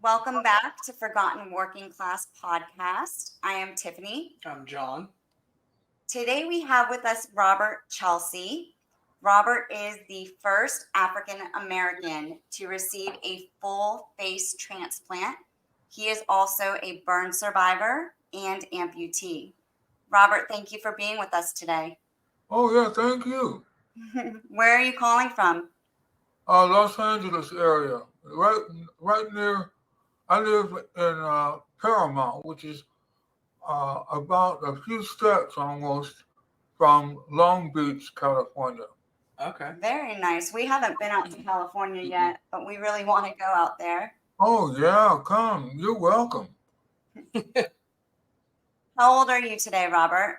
Welcome back to Forgotten Working Class Podcast. I am Tiffany. I'm John. Today we have with us Robert Chelsea. Robert is the first African American to receive a full face transplant. He is also a burn survivor and amputee. Robert, thank you for being with us today. Oh yeah, thank you. Where are you calling from? Los Angeles area, right near. I live in Paramount, which is about a few steps almost from Long Beach, California. Okay. Very nice. We haven't been out to California yet, but we really want to go out there. Oh yeah, come. You're welcome. How old are you today, Robert?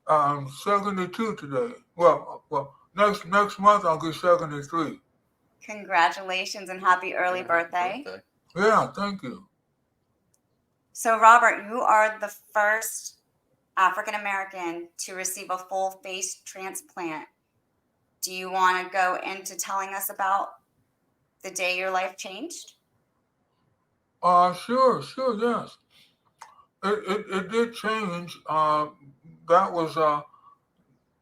I'm 72 today. Well, next month I'll be 73. Congratulations and happy early birthday. Yeah, thank you. So, Robert, you are the first African American to receive a full face transplant. Do you want to go into telling us about the day your life changed? Sure, yes. It did change. That was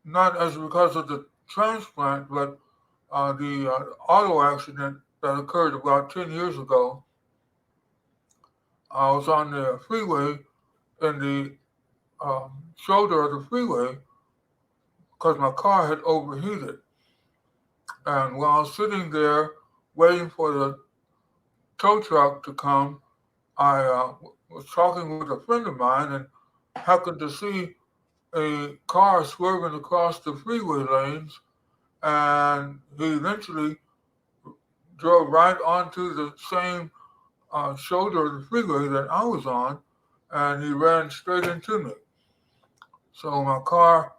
not as because of the transplant, but the auto accident that occurred about 10 years ago. I was on the freeway in the shoulder of the freeway because my car had overheated. And while I was sitting there waiting for the tow truck to come, I was talking with a friend of mine and happened to see a car swerving across the freeway lanes. And he eventually drove right onto the same shoulder of the freeway that I was on, and he ran straight into me. So my car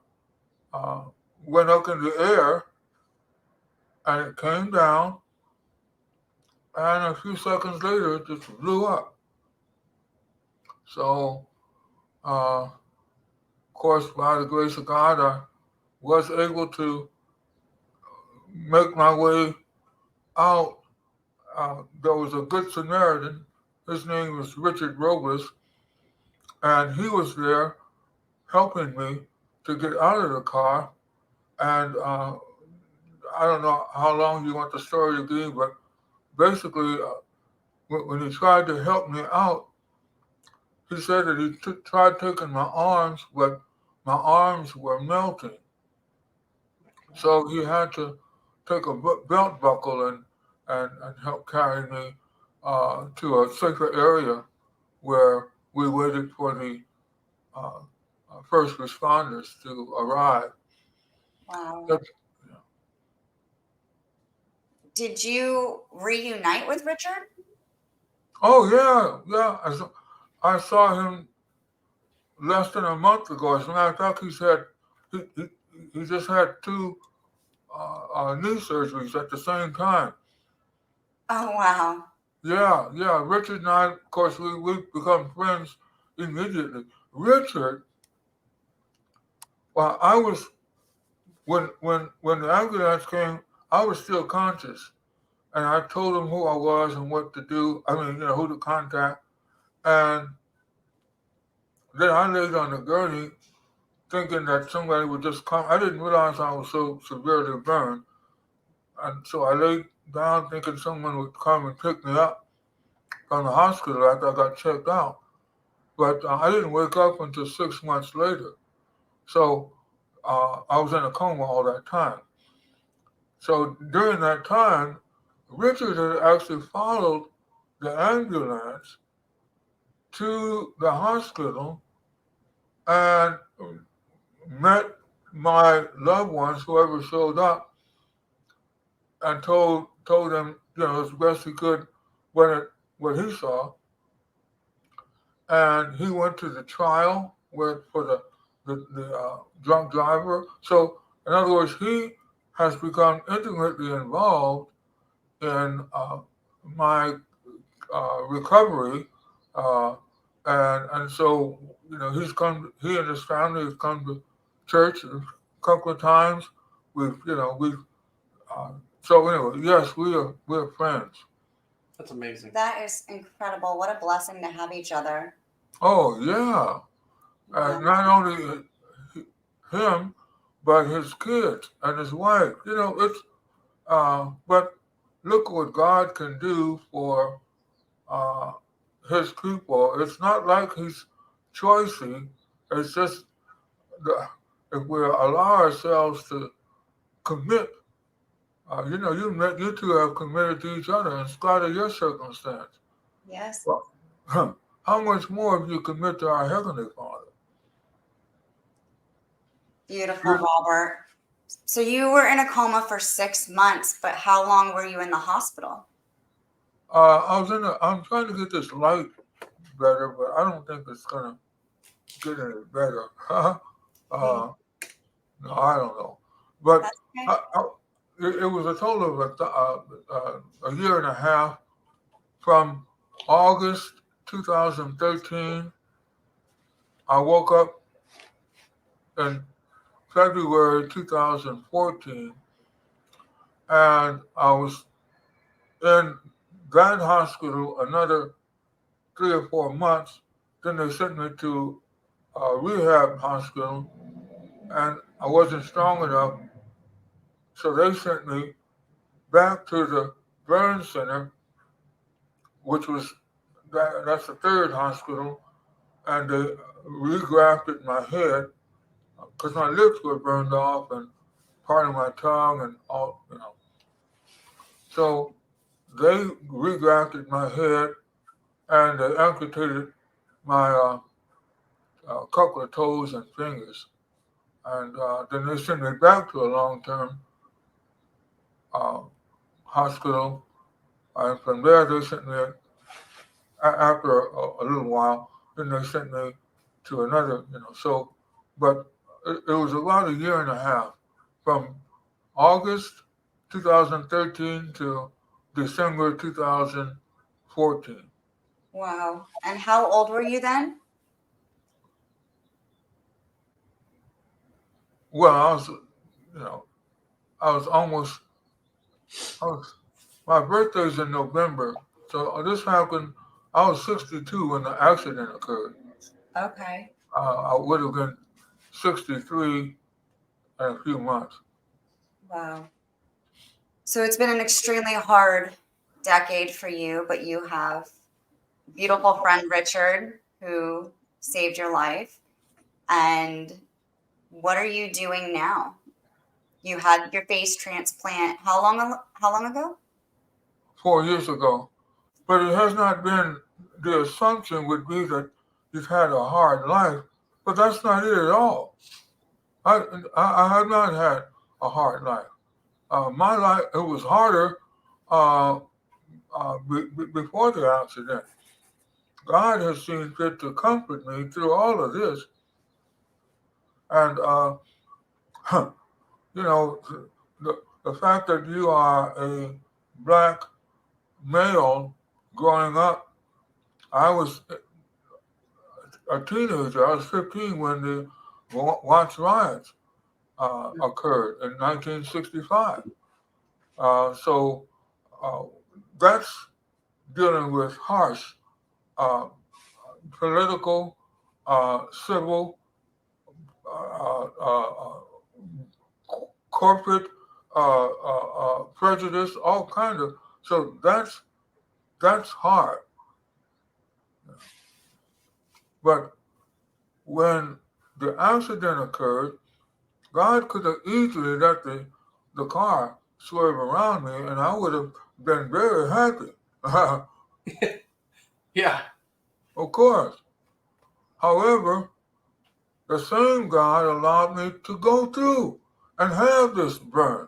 uh, went up in the air, and it came down, and a few seconds later, it just blew up. So, of course, by the grace of God, I was able to make my way out. There was a good Samaritan. His name was Richard Robles, and he was there helping me to get out of the car. And I don't know how long you want the story to be, but basically, when he tried to help me out, he said that he tried taking my arms, but my arms were melting. So he had to take a belt buckle and help carry me to a safer area where we waited for the uh, first responders to arrive. Wow. That's, Did you reunite with Richard? oh yeah. I saw him less than a month ago. As a matter of fact, he, he, he just had two knee surgeries at the same time. Oh, wow. Yeah. Richard and I, of course, we become friends immediately. Richard, well, I was when the ambulance came, I was still conscious, and I told him who I was and what to do. I mean, who to contact, and then I laid on the gurney thinking that somebody would just come. I didn't realize I was so severely burned. And so I laid down thinking someone would come and pick me up from the hospital after I got checked out. But I didn't wake up until 6 months later. So I was in a coma all that time. So during that time, Richard had actually followed the ambulance to the hospital and met my loved ones, whoever showed up, and told them, as best he could what he saw. And he went to the trial for the drunk driver. So in other words, he has become intimately involved in my recovery, uh, and so he and his family have come to church a couple of times. We've uh, so anyway, yes, we're friends. That's amazing. That is incredible. What a blessing to have each other. Oh yeah, Wow. not only him, but his kids and his wife. It's but look what God can do for uh, his people. It's not like he's choosy. It's just the, if we allow ourselves to commit. You two have committed to each other in spite of your circumstance. Yes. Well, how much more if you commit to our Heavenly Father? Beautiful, You, Robert. So you were in a coma for 6 months, but how long were you in the hospital? I'm trying to get this light better, but I don't think it's gonna get any better. Hmm, No, I don't know. But that's okay. it was a total of a year and a half from August 2013. I woke up in February 2014, and I was in that hospital another 3 or 4 months. Then they sent me to a rehab hospital, and I wasn't strong enough, so they sent me back to the burn center, which was that's the third hospital, and they regrafted my head because my lips were burned off and part of my tongue and all. So they regrafted my head and they amputated my couple of toes and fingers. And then they sent me back to a long-term uh, hospital. And from there, they sent me, after a little while, then they sent me to another. So, but it was about a year and a half from August 2013 to December 2014. Wow. And how old were you then? Well, I was almost, I was, my birthday's in November. So this happened, I was 62 when the accident occurred. Okay. I would have been 63 in a few months. Wow. So it's been an extremely hard decade for you, but you have a beautiful friend Richard who saved your life. And what are you doing now? You had your face transplant how long ago? 4 years ago. But it has not been, the assumption would be that you've had a hard life, but that's not it at all. I, I have not had a hard life. My life, it was harder uh, before the accident. God has seen fit to comfort me through all of this. And, you know, the fact that you are a black male growing up, I was a teenager. I was 15 when the Watts riots occurred in 1965. So uh, that's dealing with harsh uh, political, civil, corporate prejudice, all kind of. So that's hard. But when the accident occurred, God could have easily let the car swerve around me, and I would have been very happy. Yeah. Of course. However, the same God allowed me to go through and have this burn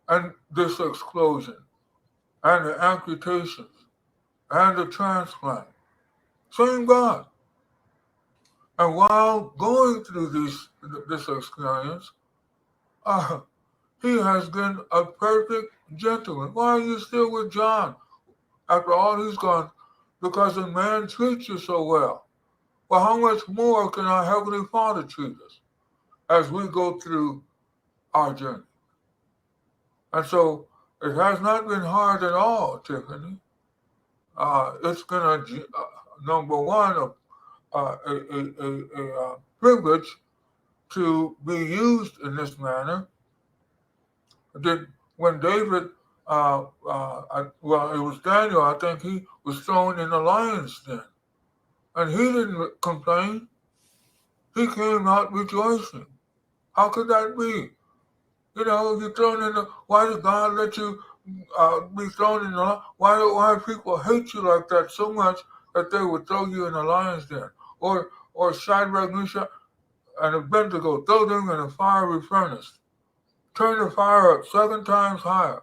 and this explosion and the amputations and the transplant. Same God. And while going through this experience, uh, he has been a perfect gentleman. Why are you still with John after all he's gone? Because a man treats you so well. Well, how much more can our Heavenly Father treat us as we go through our journey? And so it has not been hard at all, Tiffany. it's going to, number one, a privilege to be used in this manner. Did when David, well, it was Daniel. I think he was thrown in the lion's den, and he didn't complain. He came out rejoicing. How could that be? You know, you're thrown in the. Why did God let you be thrown in the? Why people hate you like that so much that they would throw you in the lion's den, or Shadrach, Meshach, and Abednego, throw them in a fiery furnace, turn the fire up 7 times higher.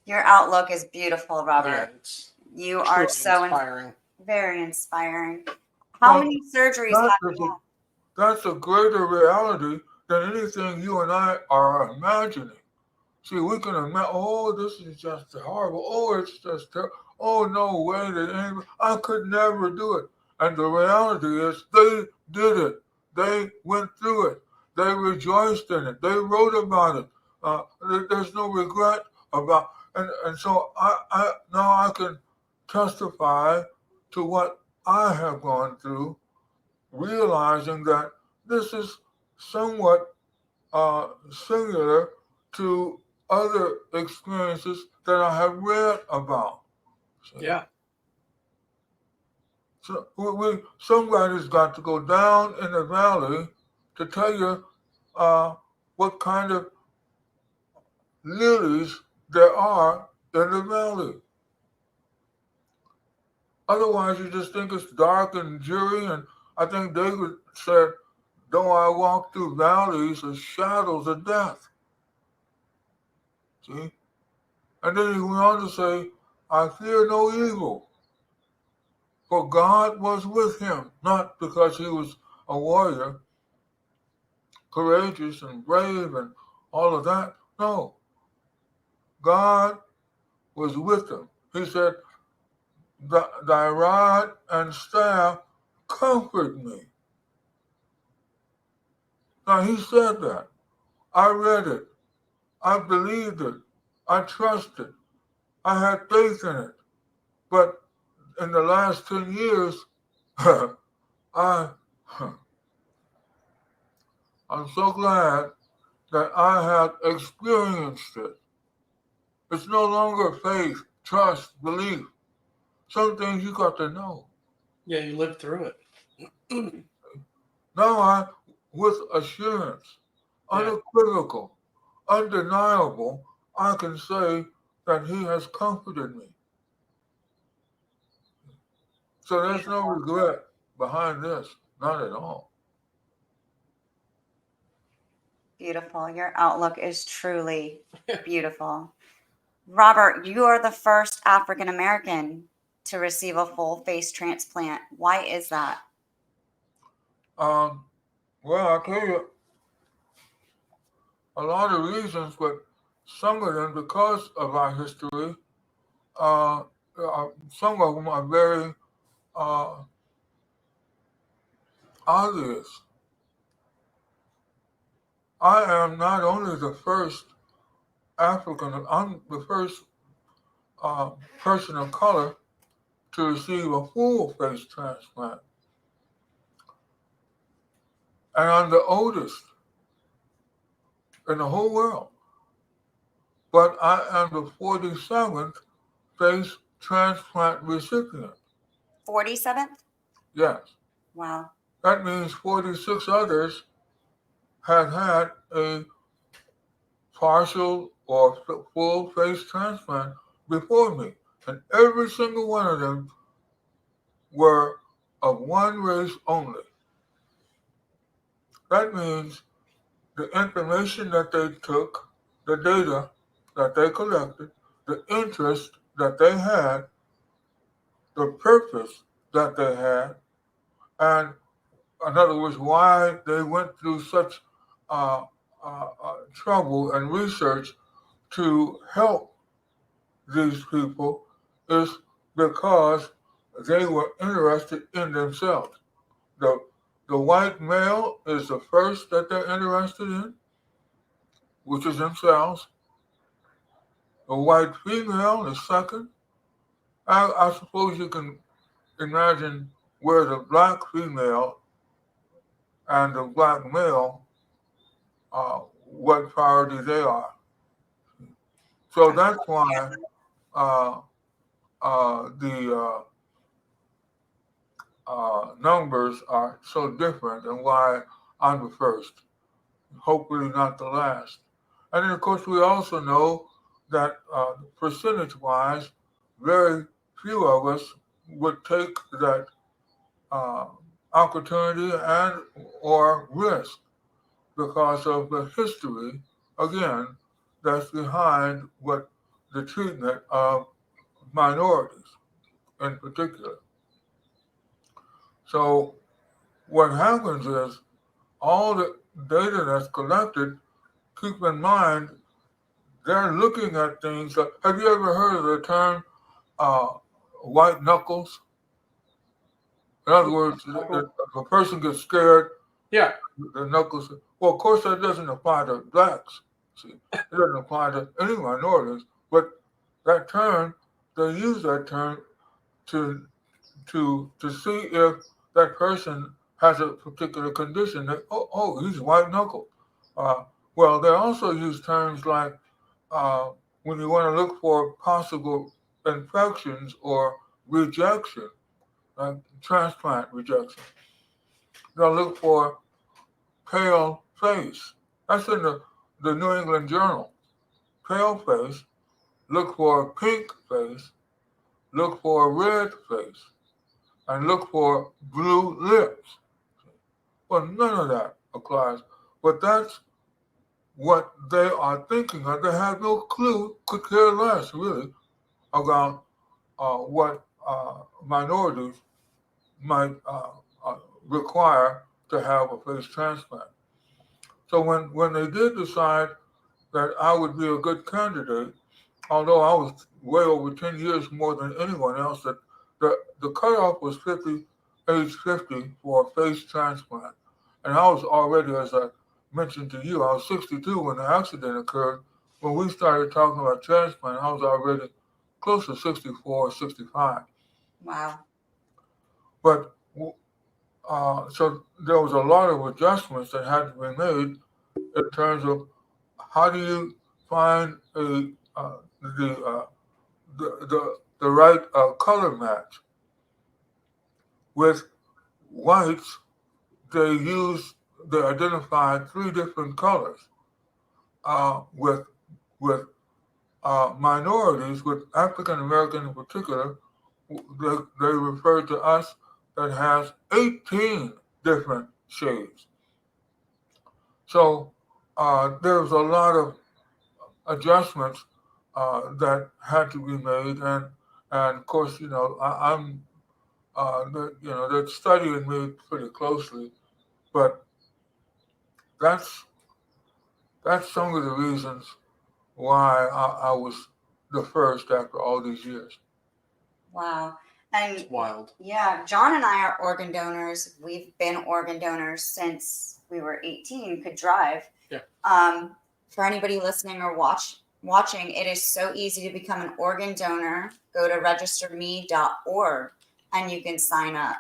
Your outlook is beautiful, Yeah, Robert. it's You are truly so inspiring. very inspiring. How Well, many surgeries that have is you a, had? that's a greater reality than anything you and I are imagining. See, we can imagine, oh, this is just horrible. Oh, it's just terrible. Oh, no way that anybody, I could never do it. And the reality is they did it. They went through it. They rejoiced in it. They wrote about it. There's no regret about and so I now I can testify to what I have gone through, realizing that this is somewhat singular to other experiences that I have read about. See? Yeah. So somebody's got to go down in the valley to tell you what kind of lilies there are in the valley. Otherwise, you just think it's dark and dreary. And I think David said, "Though I walk through valleys of shadows of death." See? And then he went on to say, "I fear no evil, for God was with him," not because he was a warrior, courageous and brave and all of that. No, God was with him. He said, Thy rod and staff comfort me. Now he said that. I read it. I believed it. I trusted. I had faith in it. But in the last 10 years, I, I'm so glad that I have experienced it. It's no longer faith, trust, belief. Some things you got to know. Yeah, you lived through it. Now with assurance, Yeah. unequivocal, undeniable, I can say that he has comforted me. So there's no regret behind this, not at all. Beautiful. Your outlook is truly beautiful. Robert, you are the first African American to receive a full face transplant. Why is that? Um, well, I'll tell you a lot of reasons, but some of them, because of our history, uh, some of them are very uh, obvious. I am not only the first I'm the first uh, person of color to receive a full face transplant, and I'm the oldest in the whole world. But I am the 47th face transplant recipient. 47th? Yes. Wow. That means 46 others had a partial or full face transplant before me. And every single one of them were of one race only. That means the information that they took, the data that they collected, the interest that they had, the purpose that they had, and in other words, why they went through such trouble and research to help these people is because they were interested in themselves. The, the white male is the first that they're interested in, which is themselves. The white female is second. I suppose you can imagine where the black female and the black male, what priority they are. So that's why uh, the numbers are so different and why I'm the first, hopefully not the last. And then, of course, we also know that percentage-wise, very few of us would take that uh, opportunity and or risk because of the history, again, that's behind what the treatment of minorities in particular. So what happens is all the data that's collected, keep in mind, they're looking at things. Have you ever heard of the term uh, white knuckles? In other words, if a person gets scared, Yeah. the knuckles. Well, of course, that doesn't apply to blacks. See, it doesn't apply to any minorities. But that term, they use that term to see if that person has a particular condition. That, he's white knuckle. Well, they also use terms like when you want to look for possible infections or rejection, like transplant rejection. They'll look for pale face. That's in the New England Journal. Pale face, look for a pink face, look for a red face, and look for blue lips. Well, none of that applies. But that's what they are thinking of. They have no clue, could care less, really, about what minorities might require to have a face transplant. So when they did decide that I would be a good candidate, although I was way over 10 years more than anyone else, that the cutoff was age 50 for a face transplant. And I was already, as I mentioned to you, I was 62 when the accident occurred. When we started talking about transplant, I was already close to 64 or 65. Wow. But so there was a lot of adjustments that had to be made in terms of how do you find the the right color match. With whites, they identified three different colors. With minorities, with African American in particular, they refer to us that has 18 different shades. So there's a lot of adjustments that had to be made, and of course, I'm they're studying me pretty closely, but that's some of the reasons why I was the first after all these years. Wow. And It's wild. yeah, John and I are organ donors. We've been organ donors since we were 18, could drive. Yeah. For anybody listening or watching, it is so easy to become an organ donor. Go to registerme.org and you can sign up.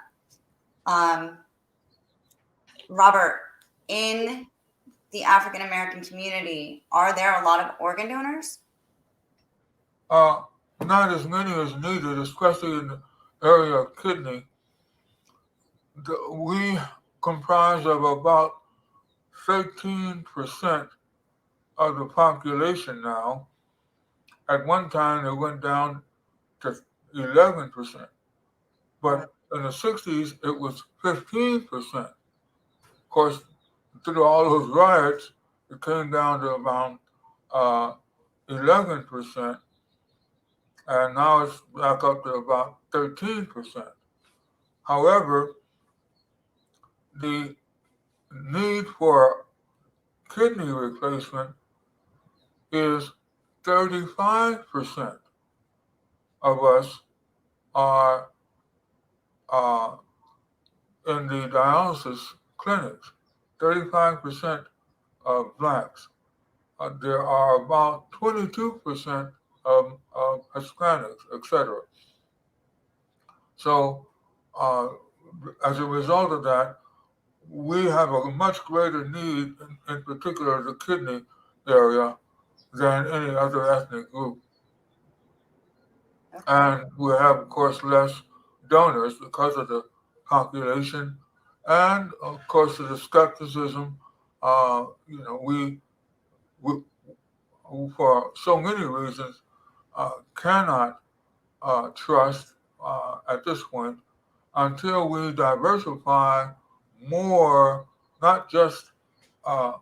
Robert, in the African American community, are there a lot of organ donors? Not as many as needed, especially in the area of kidney. We comprise of about 13% of the population now. At one time, it went down to 11%. But in the 60s, it was 15%. Of course, through all those riots, it came down to about 11%, and now it's back up to about 13%. However, the need for kidney replacement is 35% of us are in the dialysis clinics, 35% of blacks. There are about 22% Hispanics, etc. So, as a result of that, we have a much greater need, in particular the kidney area, than any other ethnic group. Okay. And we have, of course, less donors because of the population, and of course, the skepticism. We for so many reasons, cannot trust at this point until we diversify more, not just. Uh,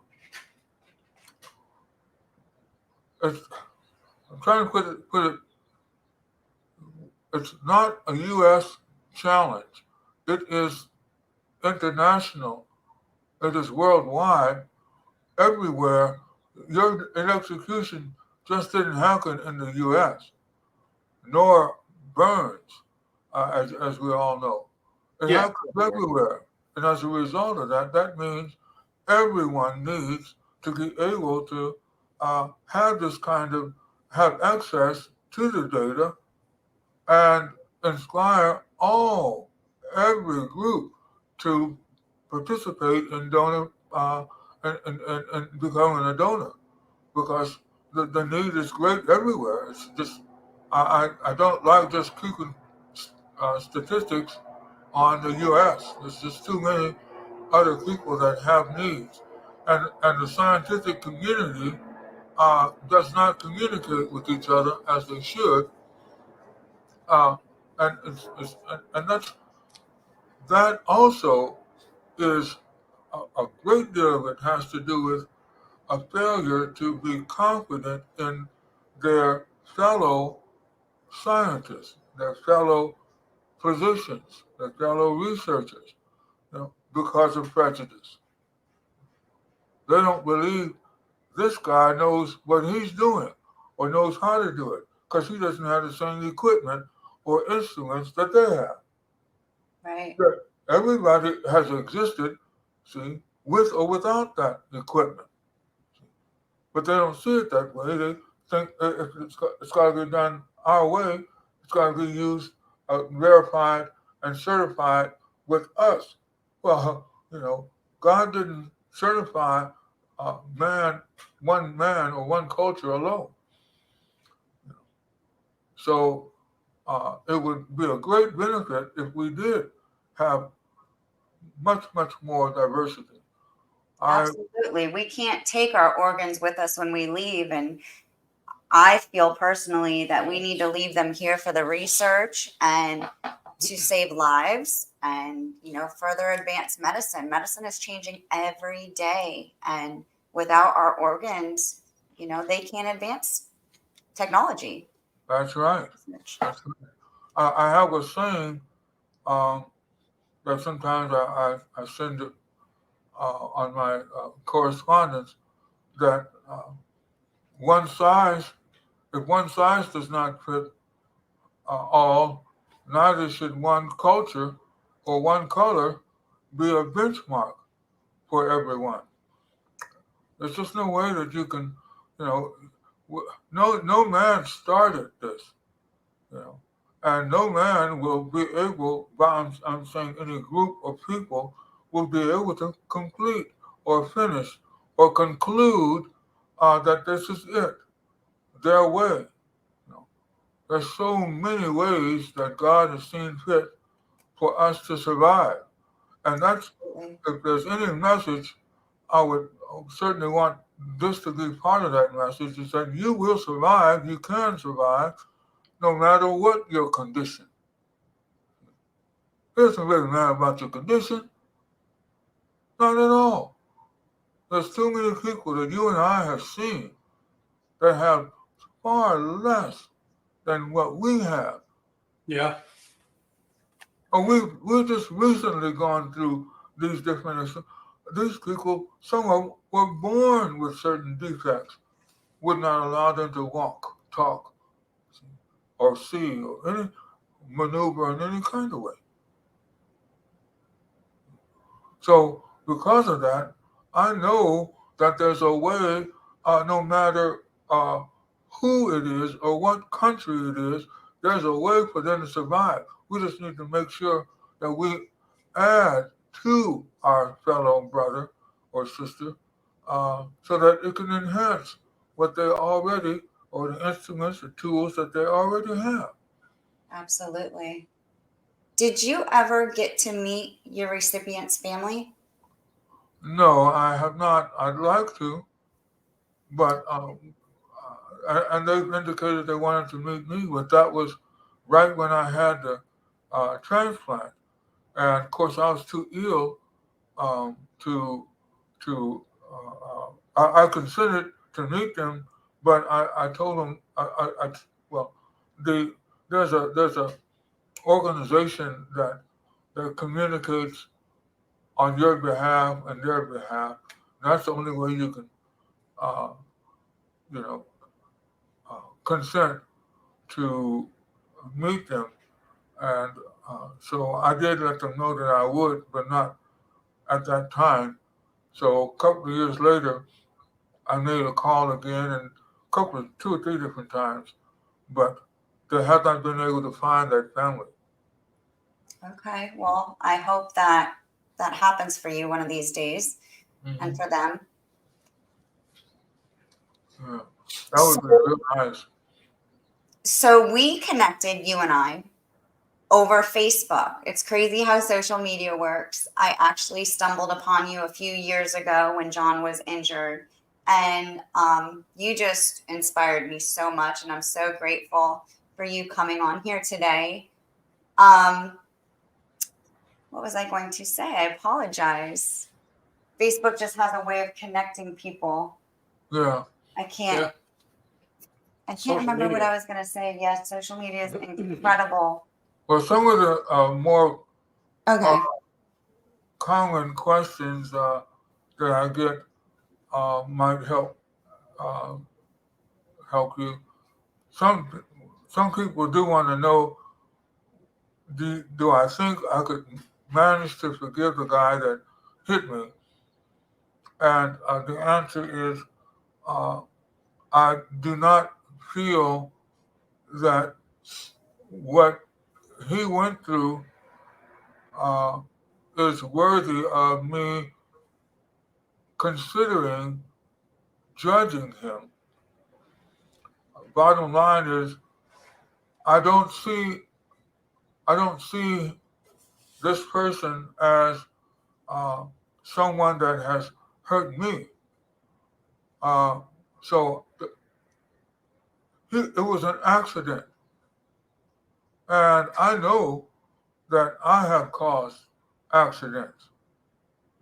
it's, I'm trying to put it. It's not a U.S. challenge. It is international. It is worldwide. Everywhere. Your electrocution just didn't happen in the U.S. nor burns, as we all know. It Yeah. happens everywhere. And as a result of that, that means everyone needs to be able to have this kind of, have access to the data and inspire every group to participate in donor, and becoming a donor, because the need is great everywhere. It's just, I don't like just keeping statistics on the U.S. There's just too many other people that have needs, and the scientific community does not communicate with each other as they should, uh, and that also is a great deal of it has to do with a failure to be confident in their fellow scientists, their fellow physicians, their fellow researchers, because of prejudice. They don't believe this guy knows what he's doing or knows how to do it because he doesn't have the same equipment or instruments that they have. Right. Everybody has existed, see, with or without that equipment. But they don't see it that way. They think if it's got to be done our way, it's got to be used, verified, and certified with us. Well, God didn't certify one man or one culture alone. So it would be a great benefit if we did have much, much more diversity. Absolutely. We can't take our organs with us when we leave. And I feel personally that we need to leave them here for the research and to save lives and, further advance medicine. Medicine is changing every day. And without our organs, they can't advance technology. That's right. That's right. I have a saying that sometimes I send it on my correspondence, that one size, if one size does not fit all, neither should one culture or one color be a benchmark for everyone. There's just no way that you can, you know, no man started this, you know, and no man will be able, I'm saying any group of people will be able to complete or finish or conclude that this is it, their way. You know. There's so many ways that God has seen fit for us to survive. And that's, if there's any message, I would certainly want this to be part of that message, is that you will survive, you can survive, no matter what your condition. It doesn't really matter about your condition, not at all. There's too many people that you and I have seen that have far less than what we have. Yeah. And we've just recently gone through these different, these people, some of them were born with certain defects, would not allow them to walk, talk, or see, or any maneuver in any kind of way. So because of that, I know that there's a way, no matter who it is or what country it is. There's a way for them to survive. We just need to make sure that we add to our fellow brother or sister so that it can enhance what they already, or the instruments, the tools that they already have. Absolutely. Did you ever get to meet your recipient's family? No, I have not. I'd like to, but and they indicated they wanted to meet me, but that was right when I had the transplant, and of course I was too ill to I considered to meet them, but I told them well the there's a organization that communicates on your behalf and their behalf. And that's the only way you can uh, you know consent to meet them. And so I did let them know that I would, but not at that time. So a couple of years later, I made a call again, and two or three different times, but they have not been able to find that family. Okay. Well, I hope that that happens for you one of these days and for them. Yeah, that would be real nice. So we connected, you and I, over Facebook. It's crazy how social media works. I actually stumbled upon you a few years ago when John was injured, and you just inspired me so much, and I'm so grateful for you coming on here today. Um, what was I going to say? I apologize. Facebook just has a way of connecting people. Yeah. I can't. Yeah. I can't Social remember what media. I was going to say. Yes, social media is incredible. Well, some of the more Okay. common questions that I get might uh, help you. Some some people do want to know, do I think I could manage to forgive the guy that hit me? And the answer is uh, I do not feel that what he went through uh, is worthy of me considering judging him. Bottom line is, I don't see I don't see this person as uh, someone that has hurt me. Uh, so it was an accident, and I know that I have caused accidents.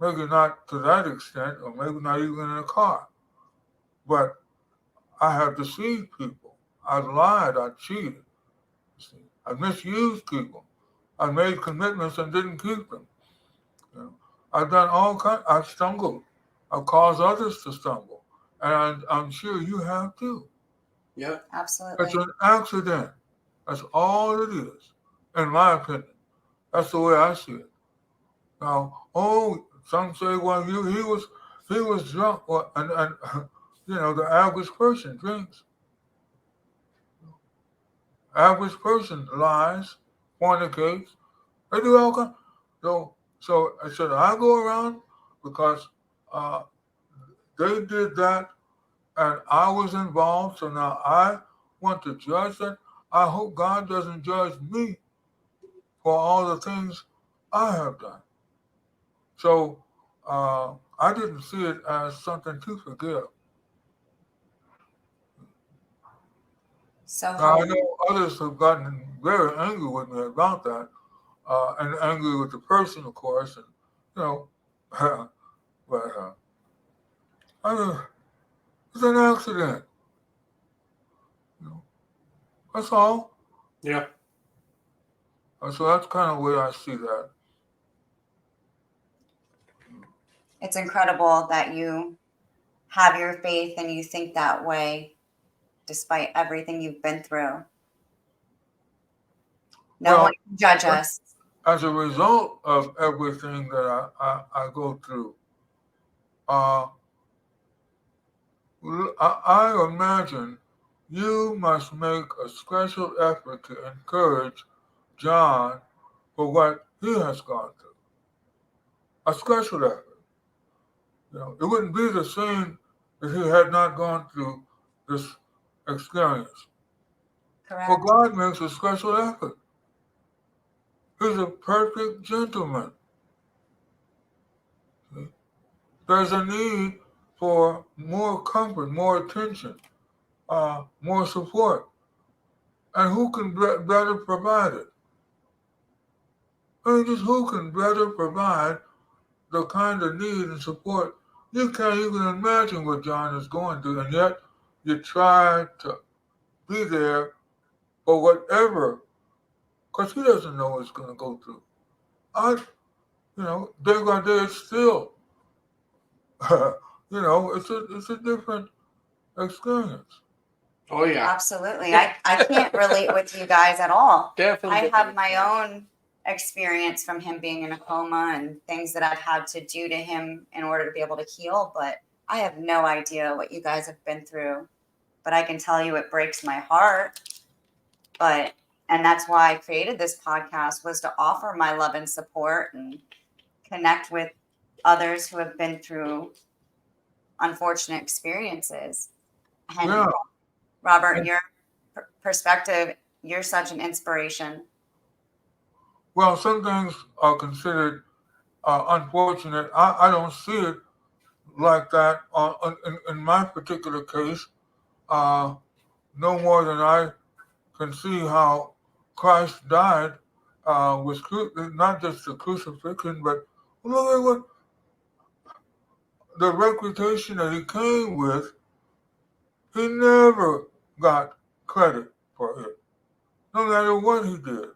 Maybe not to that extent, or maybe not even in a car, but I have deceived people. I lied. I cheated. I misused people. I made commitments and didn't keep them. You know, I've done all kinds. I've stumbled. I've caused others to stumble, and I'm sure you have too. Yeah. It's Absolutely. an accident. That's all it is, in my opinion. That's the way I see it. Now, some say, well, he was drunk, well, and the average person drinks. Average person lies, fornicates. They do all kinds. So should I go around because uh, they did that and I was involved? So now I want to judge that. I hope God doesn't judge me for all the things I have done. So I didn't see it as something to forgive. So Now I help. know others have gotten very angry with me about that, and angry with the person, of course, and you know, but I, it's an accident. You know, that's all. Yeah. So that's kind of the way I see that. It's incredible that you have your faith and you think that way despite everything you've been through. No Well, one can judge us. as a result of everything that I go through, uh, I imagine you must make a special effort to encourage John for what he has gone through. A special effort. It wouldn't be the same if he had not gone through this experience. Correct. Well, God makes a special effort. He's a perfect gentleman. See? There's a need for more comfort, more attention, more support. And who can better provide it? I mean, just who can better provide the kind of need and support? You can't even imagine what John is going through, and yet you try to be there or whatever, because he doesn't know what he's going to go through. Day by day, it's still, it's a different experience. Oh yeah, Absolutely. I can't relate with you guys at all. definitely. I different have my experience. own experience from him being in a coma and things that I've had to do to him in order to be able to heal, but I have no idea what you guys have been through. But I can tell you it breaks my heart. And that's why I created this podcast, was to offer my love and support and connect with others who have been through unfortunate experiences. And Yeah. Robert, your perspective, you're such an inspiration. Well, some things are considered unfortunate. I don't see it like that in my particular case. No more than I can see how Christ died was not just the crucifixion, but look at what the reputation that he came with. He never got credit for it, no matter what he did,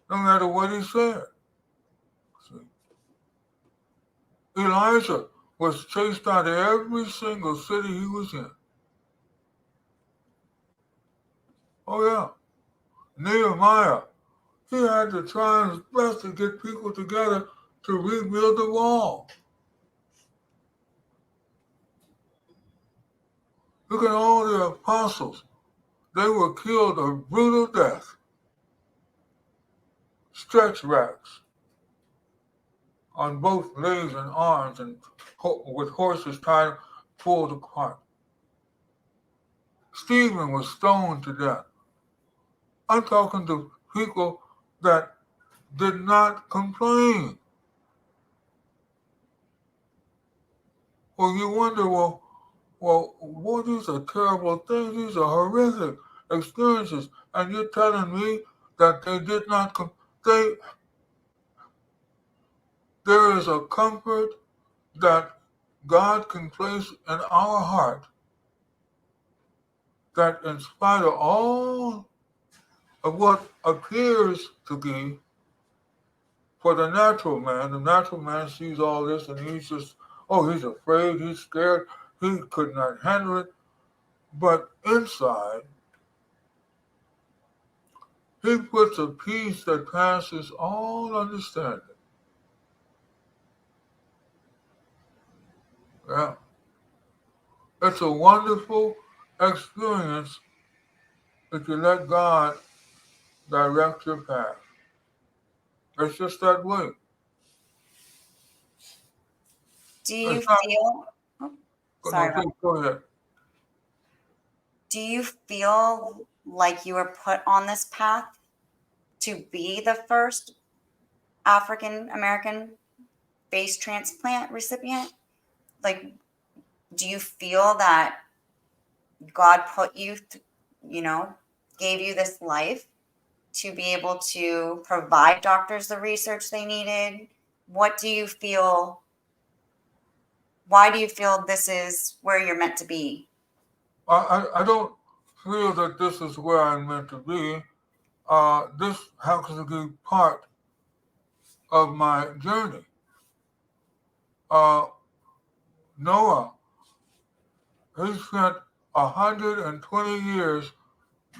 no matter what he said. See? Elijah was chased out of every single city he was in. Oh yeah. Nehemiah, he had to try his best to get people together to rebuild the wall. Look at all the apostles. They were killed a brutal death. Stretch racks on both legs and arms and with horses tied pulled apart. Stephen was stoned to death. I'm talking to people that did not complain. Well, you wonder, well, these are terrible things. These are horrific experiences. And you're telling me that they did not there is a comfort that God can place in our heart that in spite of all of what appears to be for the natural man sees all this and he's just, he's afraid, he's scared, he could not handle it. But inside, he puts a peace that passes all understanding. Yeah. It's a wonderful experience if you let God direct your path. It's just that way. Do you It's not, feel, oh, sorry, Robert. go ahead. Do you feel like you were put on this path to be the first African American face transplant recipient? Like, do you feel that God put you, gave you this life to be able to provide doctors the research they needed? What do you feel? Why do you feel this is where you're meant to be? I don't feel that this is where I'm meant to be. This happens to be part of my journey. Noah, he spent 120 years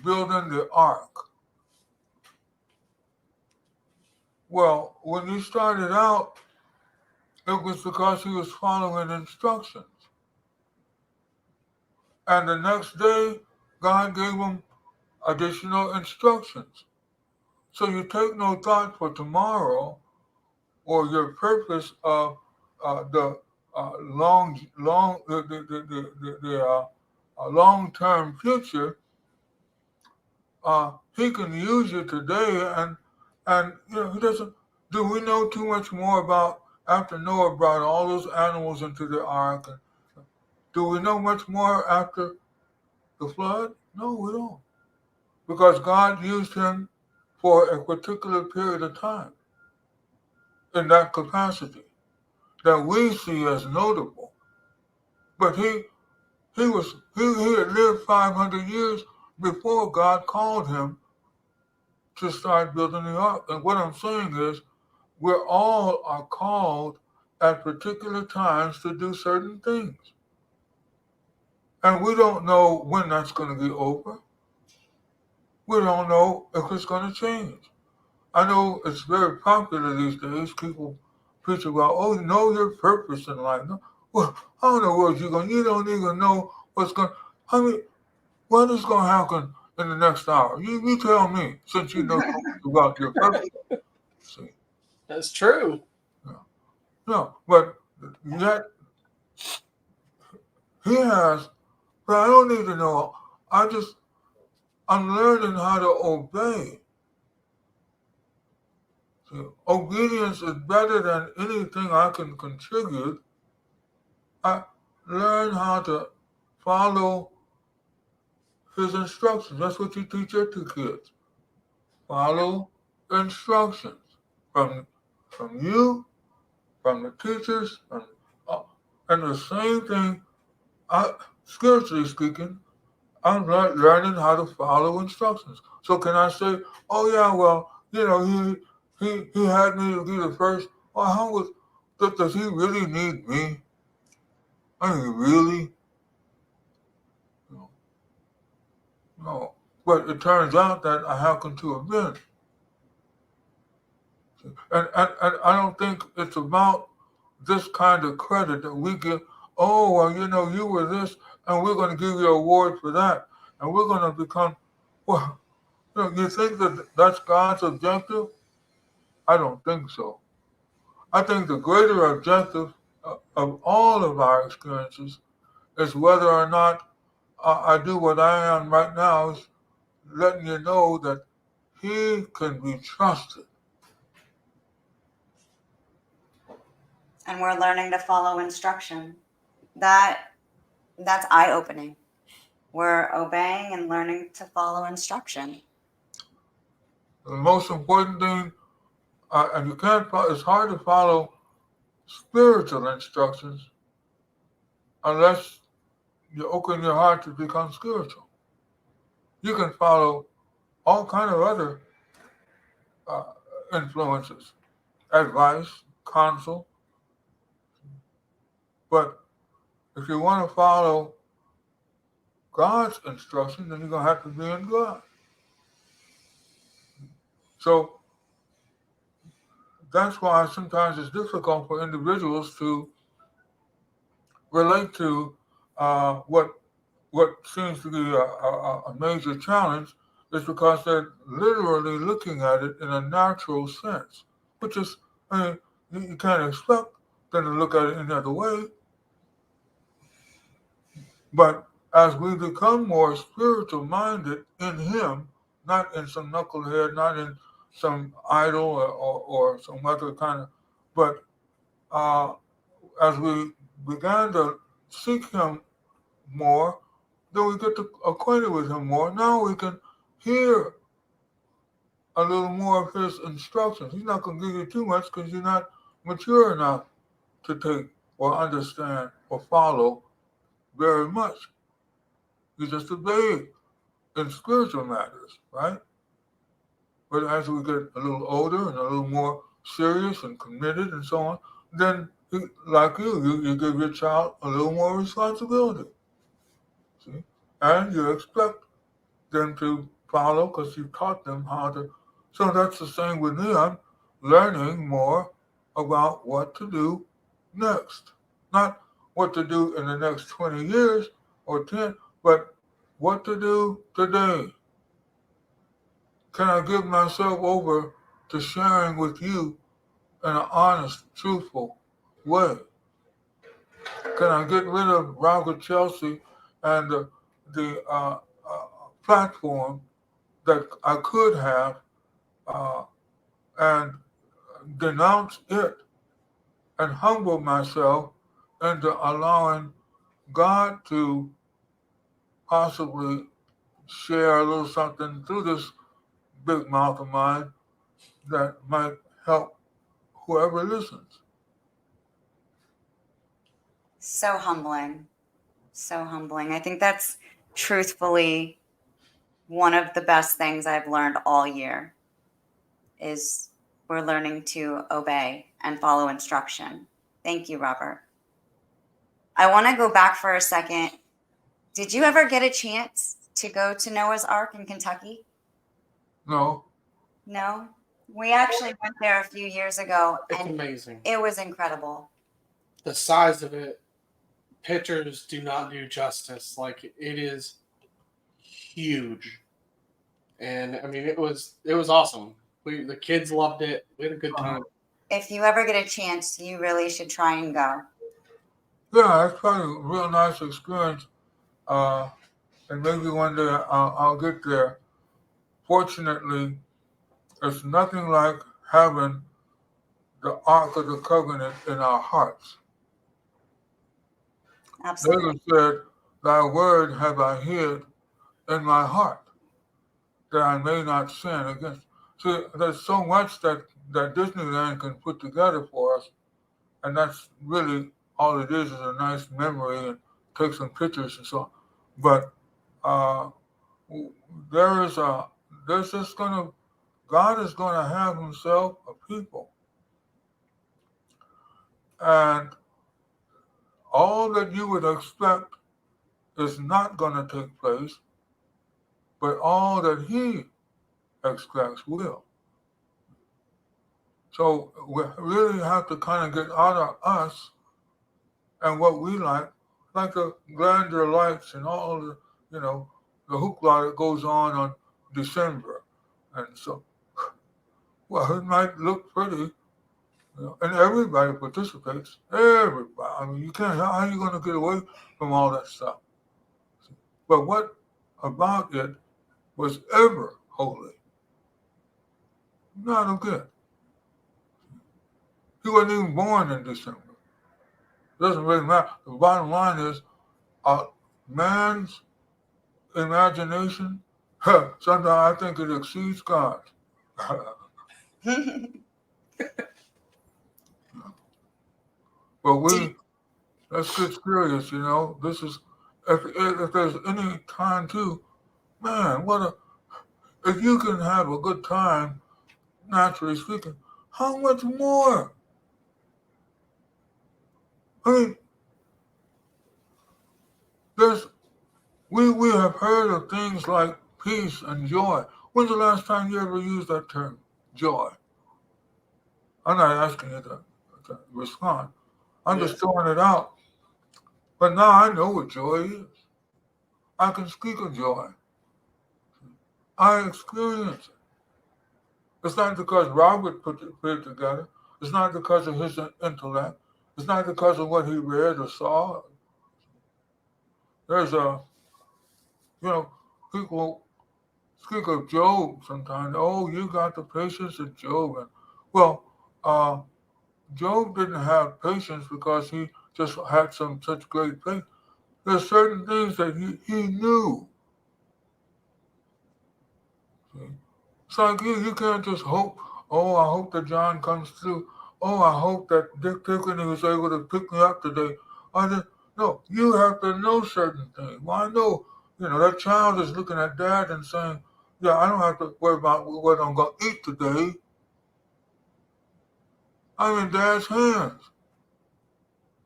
building the ark. Well, when he started out, it was because he was following instructions. And the next day, God gave him additional instructions. So you take no thought for tomorrow or your purpose of the long-term future. He can use you today, and he doesn't. Do we know too much more about after Noah brought all those animals into the ark? And do we know much more after the flood? No, we don't, because God used him for a particular period of time in that capacity that we see as notable. But he had lived 500 years before God called him to start building the ark. And what I'm saying is, we all are called at particular times to do certain things. And we don't know when that's going to be over. We don't know if it's going to change. I know it's very popular these days. People preach about, oh, you know your purpose in life. No, well, how in the world you don't even know what's going, I mean, what is going to happen in the next hour? You tell me, since you know so much about your purpose. See? That's true. No, but yet he has, but I don't need to know. I'm learning how to obey. See, obedience is better than anything I can contribute. I learn how to follow his instructions. That's what you teach your two kids. Follow instructions from you, from the teachers, and the same thing. Spiritually speaking, I'm learning how to follow instructions. So can I say, oh yeah, well, he had me to be the first. Well, does he really need me? I mean, really? No. No. But it turns out that I happen to have been. And I don't think it's about this kind of credit that we give. Oh, well, you were this, and we're going to give you an award for that, and we're going to become. Well, you think that that's God's objective? I don't think so. I think the greater objective of all of our experiences is whether or not I do what I am right now, is letting you know that he can be trusted. And we're learning to follow instruction. That's eye-opening. We're obeying and learning to follow instruction. The most important thing, and it's hard to follow spiritual instructions unless you open your heart to become spiritual. You can follow all kind of other influences, advice, counsel, but if you want to follow God's instruction, then you're going to have to be in God. So that's why sometimes it's difficult for individuals to relate to what seems to be a major challenge, is because they're literally looking at it in a natural sense, which is, I mean, you can't expect them to look at it any other way. But as we become more spiritual minded in him, not in some knucklehead, not in some idol or some other kind of, but as we began to seek him more, then we get acquainted with him more. Now we can hear a little more of his instructions. He's not going to give you too much because you're not mature enough to take or understand or follow very much. You're just a babe in spiritual matters, right? But as we get a little older and a little more serious and committed and so on, then like you give your child a little more responsibility. See? And you expect them to follow because you taught them how to. So that's the same with me. I'm learning more about what to do next. Not what to do in the next 20 years or 10, but what to do today. Can I give myself over to sharing with you in an honest, truthful way? Can I get rid of Robert Chelsea and the platform that I could have uh, and denounce it and humble myself into allowing God to possibly share a little something through this big mouth of mine that might help whoever listens. So humbling. So humbling. I think that's truthfully one of the best things I've learned all year is we're learning to obey and follow instruction. Thank you, Robert. I want to go back for a second. Did you ever get a chance to go to Noah's Ark in Kentucky? No, No? We actually went there a few years ago It's and amazing. it was incredible. The size of it, pictures do not do justice. Like, it is huge. And I mean, it was awesome. The kids loved it. We had a good time. If you ever get a chance, you really should try and go. yeah, it's probably a real nice experience. And maybe one day I'll get there. Fortunately, it's nothing like having the Ark of the Covenant in our hearts. Absolutely. David said, Thy word have I hid in my heart, that I may not sin against. See, there's so much that Disneyland can put together for us, and that's really all it is a nice memory and take some pictures and so on. But uh, there is a there's just gonna God is gonna have Himself a people, and all that you would expect is not gonna take place, but all that He expects will. So we really have to kind of get out of us and what we like the grandeur lights and all the, you know, the hoopla that goes on December. And so, well, it might look pretty, and everybody participates. Everybody. I mean, you can't, how are you going to get away from all that stuff? But what about it was ever holy? Not okay. He wasn't even born in December. It doesn't really matter. The bottom line is, man's imagination, sometimes I think it exceeds God's. But let's get serious, This is, if there's any time to, man, if you can have a good time, naturally speaking, how much more? I mean, we have heard of things like peace and joy. When's the last time you ever used that term, joy? I'm not asking you to respond. I'm just throwing it out. But now I know what joy is. I can speak of joy. I experience it. It's not because Robert put it together. It's not because of his intellect. It's not because of what he read or saw. There's people speak of Job sometimes. Oh, you got the patience of Job. And, well, Job didn't have patience because he just had such great faith. There's certain things that he knew. See? It's like you can't just hope, oh, I hope that John comes through. Oh, I hope that Dick Tiffany was able to pick me up today. No, you have to know certain things. Well, I know, that child is looking at dad and saying, yeah, I don't have to worry about what I'm going to eat today. I'm in dad's hands.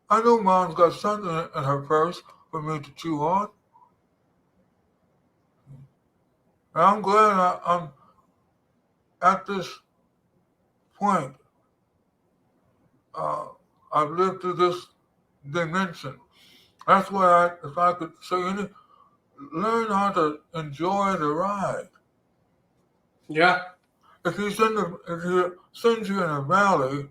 I know mom's got something in her purse for me to chew on. And I'm glad I'm at this point. I've lived through this dimension. That's why if I could say learn how to enjoy the ride. Yeah. If he sends you in a valley,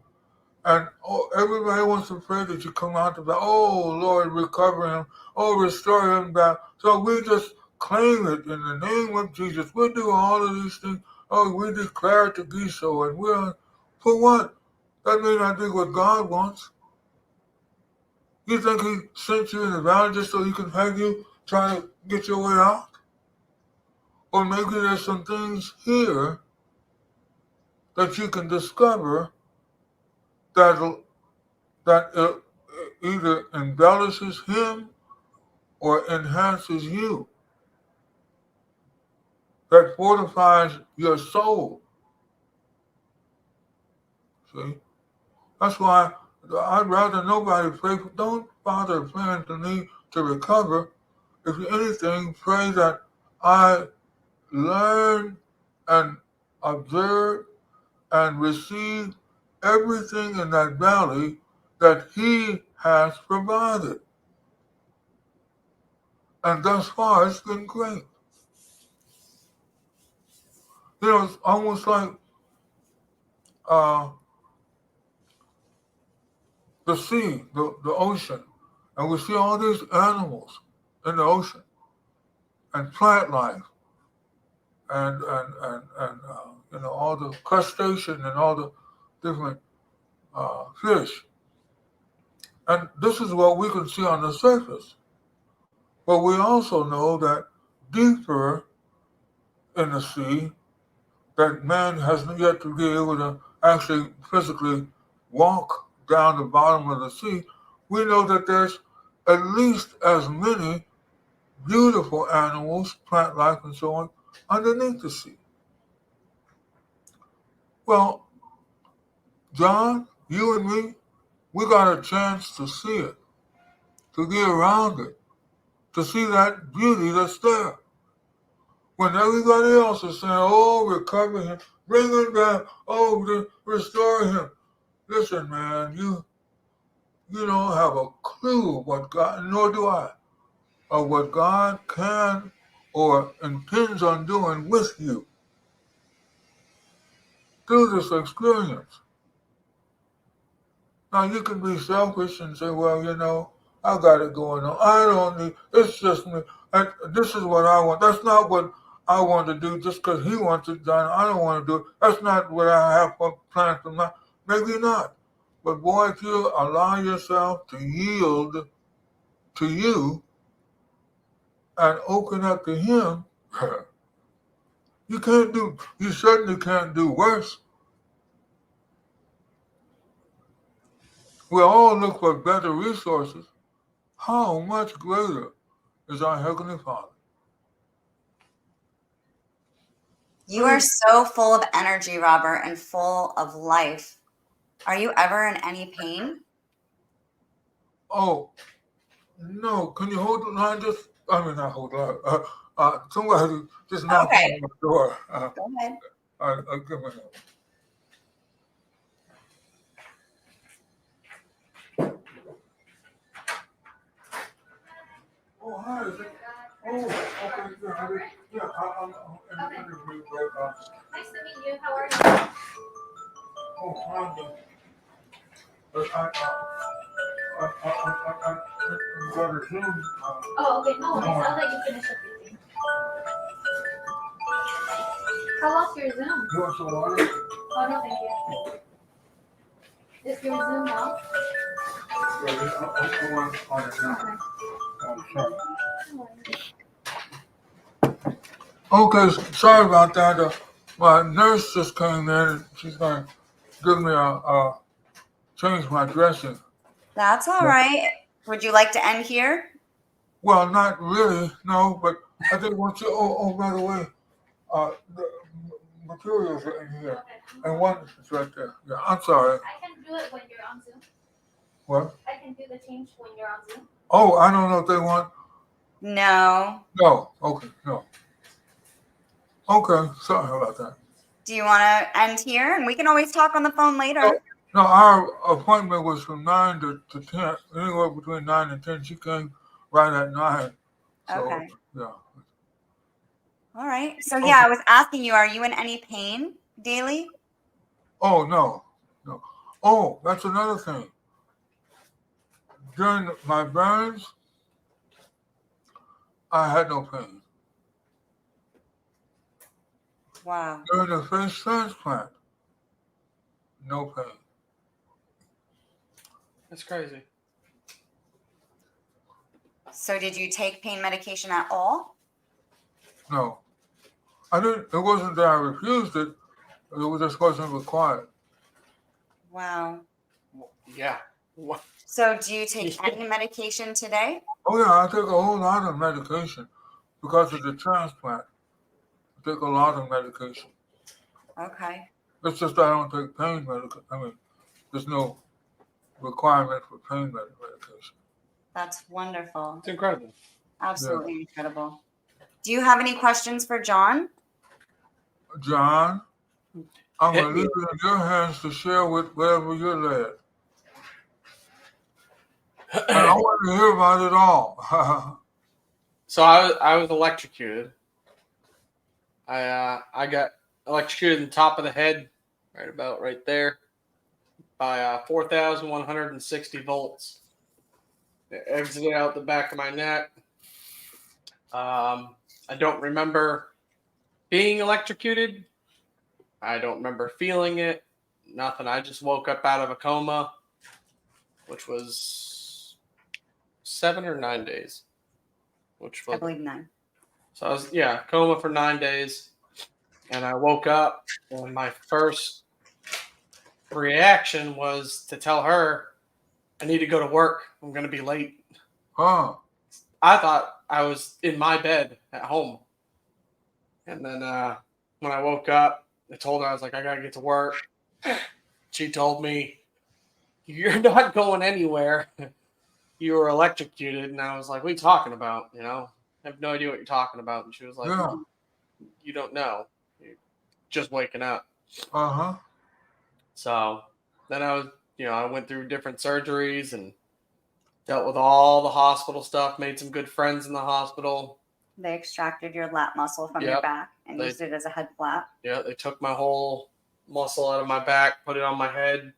and everybody wants to pray that you come out of the, oh Lord, recover him, oh restore him back. So we just claim it in the name of Jesus. We'll do all of these things. Oh, we declare it to be so, and we're for what? That may not be what God wants. You think he sent you in the valley just so he can have you try to get your way out? Or maybe there's some things here that you can discover that either embellishes him or enhances you, that fortifies your soul. See? That's why I'd rather nobody pray for, don't bother praying to me to recover. If anything, pray that I learn and observe and receive everything in that valley that he has provided. And thus far, it's been great. You know, it's almost like the sea, the ocean, and we see all these animals in the ocean, and plant life, and you know, all the crustacean and all the different fish. And this is what we can see on the surface. But we also know that deeper in the sea, that man hasn't yet to be able to actually physically walk down the bottom of the sea, we know that there's at least as many beautiful animals, plant life and so on, underneath the sea. Well, John, you and me, we got a chance to see it, to be around it, to see that beauty that's there. When everybody else is saying, oh, recover him, bring him back, oh, restore him. Listen, man, you don't have a clue what God, nor do I, of what God can or intends on doing with you through this experience. Now, you can be selfish and say, well, you know, I got it going on. I don't need, it's just me. And this is what I want. That's not what I want to do just because he wants it done. I don't want to do it. That's not what I have planned for now. Maybe not. But boy, if you allow yourself to yield to you and open up to him, you certainly can't do worse. We all look for better resources. How much greater is our Heavenly Father? You are so full of energy, Robert, and full of life. Are you ever in any pain? Oh, no. Can you hold the line not hold the line. Somebody just knocked Okay, on my door. go ahead. Give me that. Oh, hi. Is it? Oh, okay. Yeah, I'm in the interview, but, Nice to meet you. How are you? oh, hi. But I'm going to Zoom. Oh, okay. No worries. I'll let you finish up your thing. How long's your Zoom? You want some water? Oh, no, thank you. Is your Zoom off? Yeah, I want on it now. Okay. Oh, sorry. No worries. Okay, sorry about that. My nurse just came in and she's going to give me change my dressing. That's all Yeah. right. Would you like to end here? Well, not really, no, but I think once you, by the way, the materials are in here. Okay. And one is right there. Yeah, I'm sorry. I can do it when you're on Zoom. What? I can do the change when you're on Zoom. Oh, I don't know if they want. No. No, okay, no. Okay, sorry about that. Do you want to end here? And we can always talk on the phone later. No, our appointment was from 9 to 10, anywhere between 9 and 10. She came right at 9. So, Okay. yeah. All right. So yeah, I was asking you, are you in any pain daily? Oh, no. No. Oh, that's another thing. During my burns, I had no pain. Wow. During the face transplant, no pain. That's crazy. So did you take pain medication at all? No. I didn't, it wasn't that I refused it, it just wasn't required. Wow. Yeah. What? So do you take any medication today? Oh, yeah, I take a whole lot of medication because of the transplant. I take a lot of medication. Okay. It's just I don't take pain medication. I mean, there's no requirement for pain medication. That's wonderful. It's incredible. Absolutely incredible. Do you have any questions for John? John, I'm Hit going to me. leave it in your hands to share with wherever you're led. And I want to hear about it all. So I was electrocuted. I got electrocuted in the top of the head, right about right there, by 4,160 volts. It exited out the back of my neck. I don't remember being electrocuted. I don't remember feeling it. Nothing. I just woke up out of a coma, which was 7 or 9 days. Which I was believe none. so I was coma for 9 days, and I woke up, and my first reaction was to tell her I need to go to work. I'm gonna be late. Huh. I thought I was in my bed at home, and then when I woke up, I told her I was like, I gotta get to work. She told me, "You're not going anywhere. You were electrocuted." And I was like, "What are you talking about? I have no idea what you're talking about." And she was like, Yeah. "You don't know. You're just waking up." Uh-huh. So then I went through different surgeries and dealt with all the hospital stuff, made some good friends in the hospital. They extracted your lat muscle from your Yep. back and They- used it as a head flap. Yeah, they took my whole muscle out of my back, put it on my head,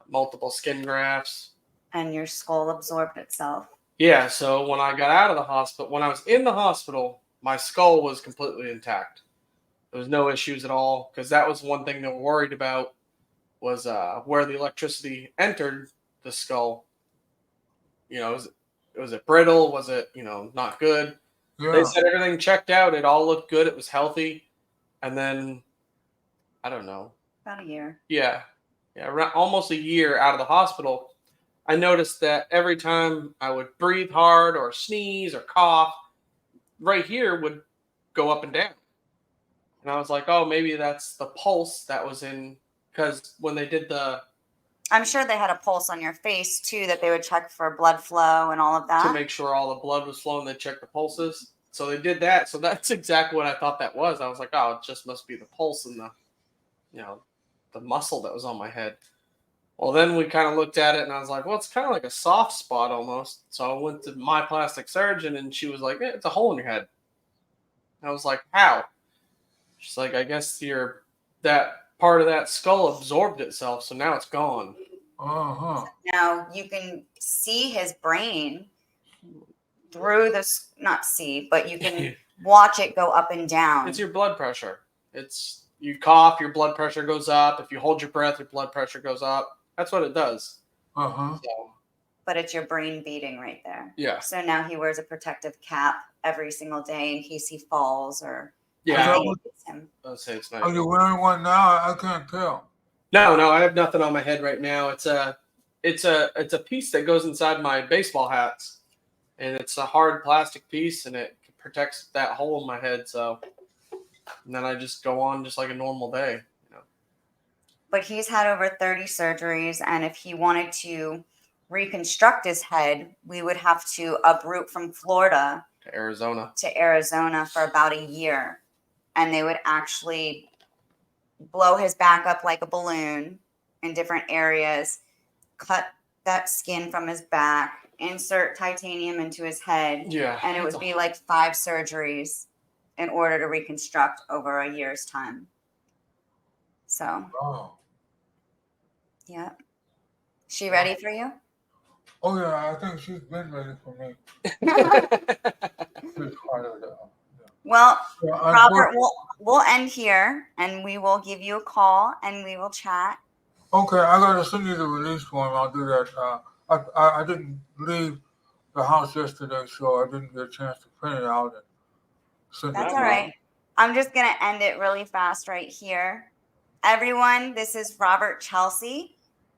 multiple skin grafts. And your skull absorbed itself. Yeah, so when I got out of the hospital, when I was in the hospital, my skull was completely intact. There was no issues at all, because that was one thing they were worried about, was where the electricity entered the skull. Was it brittle? Was it, not good? They Yeah. said everything checked out. It all looked good. It was healthy. And then, I don't know. About a year. Yeah. Yeah. Almost a year out of the hospital, I noticed that every time I would breathe hard or sneeze or cough, right here would go up and down. And I was like, oh, maybe that's the pulse that was in, because when they did I'm sure they had a pulse on your face too that they would check for blood flow and all of to that. make sure all the blood was flowing, they checked the pulses. So they did that. So that's exactly what I thought that was. I was like, oh, it just must be the pulse and the muscle that was on my head. Well, then we kind of looked at it, and I was like, well, it's kind of like a soft spot almost. So I went to my plastic surgeon, and she was like, it's a hole in your head. And I was like, how? She's like, I guess that part of that skull absorbed itself, so now it's gone. Uh-huh. Now you can see his brain through this, not see, but you can watch it go up and down. It's your blood pressure. You cough, your blood pressure goes up. If you hold your breath, your blood pressure goes up. That's what it does. Uh-huh. So, But it's your brain beating right there. yeah. So now he wears a protective cap every single day in case he falls or Yeah. anything hits him. I'd say it's nice. Are you wearing one now? I can't tell. No, I have nothing on my head right now. It's a piece that goes inside my baseball hats, and it's a hard plastic piece, and it protects that hole in my head. So, and then I just go on just like a normal day. But he's had over 30 surgeries, and if he wanted to reconstruct his head, we would have to uproot from Florida To Arizona. to Arizona for about a year. And they would actually blow his back up like a balloon in different areas, cut that skin from his back, insert titanium into his head, Yeah. and it would be like 5 surgeries in order to reconstruct over a year's time. So, Wow. yeah. She ready for you? Oh yeah, I think she's been ready for me. She's fired up. Well, Yeah, Robert, we'll end here, and we will give you a call, and we will chat. okay, I gotta send you the release form. I'll do that. I didn't leave the house yesterday, so I didn't get a chance to print it out and send That's it all to right. I'm just going to end it really fast right here. Everyone, this is Robert Chelsea,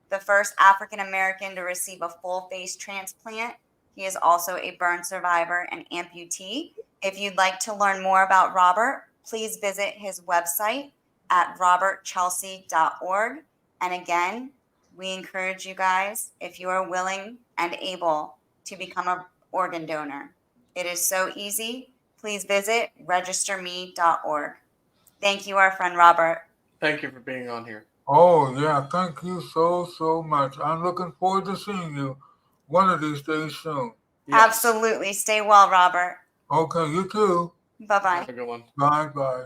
the first African American to receive a full face transplant. He is also a burn survivor and amputee. If you'd like to learn more about Robert, please visit his website at robertchelsea.org. And again, we encourage you guys, if you are willing and able, to become an organ donor. It is so easy. Please visit registerme.org. Thank you, our friend Robert. Thank you for being on here. Oh yeah, thank you so much. I'm looking forward to seeing you one of these days soon. Yes. Absolutely. Stay well, Robert. Okay, you too. Bye bye. Have a good one. Bye.